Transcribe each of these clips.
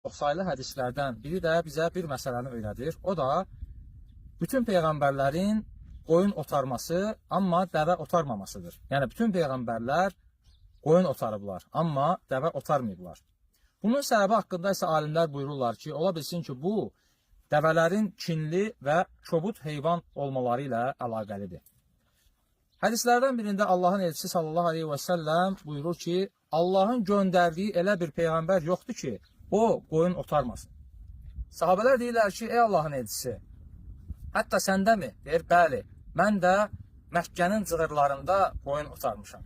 Çoxsaylı hədislərdən biri də bizə bir məsələni öyrədir. O da bütün peyğəmbərlərin qoyun otarması, amma dəvə otarmamasıdır. Yəni bütün peyğəmbərlər qoyun otarıblar, amma dəvə otarmayıblar. Bunun səbəbi haqqında isə alimlər buyururlar ki, ola bilsin ki, bu dəvələrin kinli və kobud heyvan olmaları ilə əlaqəlidir. Hədislərdən birində Allahın elçisi sallallahu aleyhi və səlləm buyurur ki, Allahın göndərdiyi elə bir peyğəmbər yoxdur ki, o qoyun otarmasın. Sahabələr deyirlər ki, ey Allahın elçisi, hətta səndə mi? Deyir, bəli, mən də Məkkənin cığırlarında qoyun otarmışam.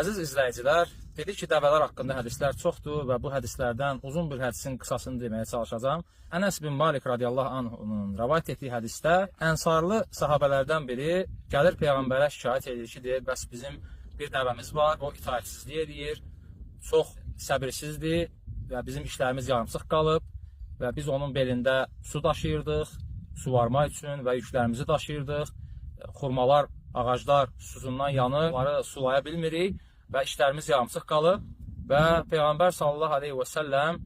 Əziz izləyicilər, dedi ki, dəvələr haqqında hədislər çoxdur və bu hədislərdən uzun bir hədisin qısasını deməyə çalışacağım. Ənəs bin Malik radiyallahu anh'unun rəvayət etdiyi hədisdə ənsarlı sahabələrdən biri gəlir Peyğəmbərə şikayət edir ki, deyir, bəs bizim bir dəvəmiz var, o itaətsizlik edir, çox səbirsizdir və bizim işlərimiz yarımsıq qalıb və biz onun belində su daşıyırdıq, suvarma üçün və yüklərimizi daşıyırdıq, xurmalar, ağaclar susuzundan yanır, onları sulaya bilmirik və işlərimiz yarımsıq qalıb və Peyğəmbər sallallahu aleyhi və səlləm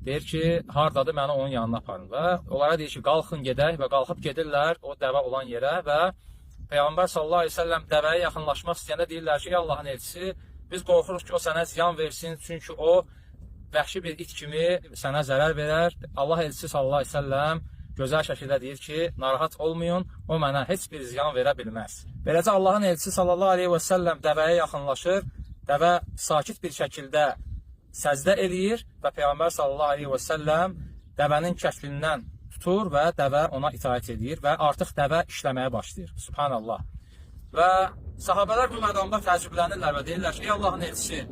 deyir ki, hardadır, məni onun yanına aparın və onlara deyir ki, qalxın gedək və qalxıb gedirlər o dəvə olan yerə və Peyğəmbər sallallahu aleyhi və səlləm dəvəyə yaxınlaşmaq istəyəndə deyirlər ki, ey Allahın elçisi, biz qorxuruq ki, o sənə ziyan versin, çünki o vəhşi bir it kimi sənə zərər verər. Allah elçisi sallallahu aleyhi və səlləm gözəl şəkildə deyir ki, narahat olmayın, o mənə heç bir ziyan verə bilməz. Beləcə Allahın elçisi sallallahu aleyhi və səlləm dəvəyə yaxınlaşır, dəvə sakit bir şəkildə səcdə eləyir və Peyğəmbər sallallahu aleyhi və səlləm dəvənin kəklindən tutur və dəvə ona itaət edir və artıq dəvə işləməyə başlayır. Subhanallah. Və sahabələr bu məqamda təəccüblənirlər və deyirlər ki, ey Allahın elçisi,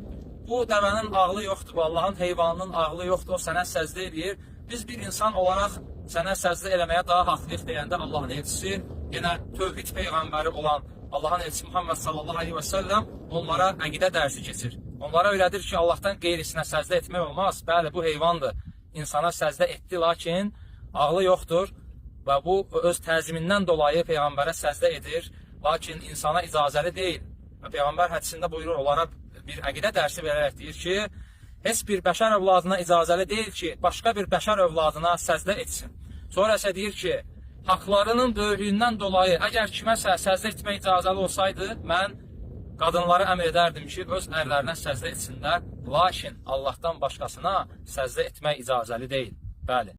bu dəvənin ağlı yoxdur, bu Allahın heyvanının ağlı yoxdur, o sənə səcdə edir. Biz bir insan olaraq sənə səcdə eləməyə daha haqlıyıq deyəndə Allahın elçisi, yenə tövhid peyğəmbəri olan Allahın elçisi Muhammed sallallahu aleyhi və səlləm onlara əqidə dərsi keçir. Onlara öyrədir ki, Allahdan qeyrisinə səcdə etmək olmaz. Bəli, bu heyvandır, insana səcdə etdi, lakin ağlı yoxdur və bu öz təzimindən dolayı peyğəmbərə səcdə edir, lakin insana icazəli deyil. Və Peyğəmbər hədisində buyurur, onlara bir əqidə dərsi verərək deyir ki, heç bir bəşər övladına icazəli deyil ki, başqa bir bəşər övladına səcdə etsin. Sonra isə deyir ki, haqlarının böyüklüyündən dolayı, əgər kiməsə səcdə etmək icazəli olsaydı, mən qadınlara əmr edərdim ki, öz ərlərinə səcdə etsinlər, lakin Allahdan başqasına səcdə etmək icazəli deyil. Bəli.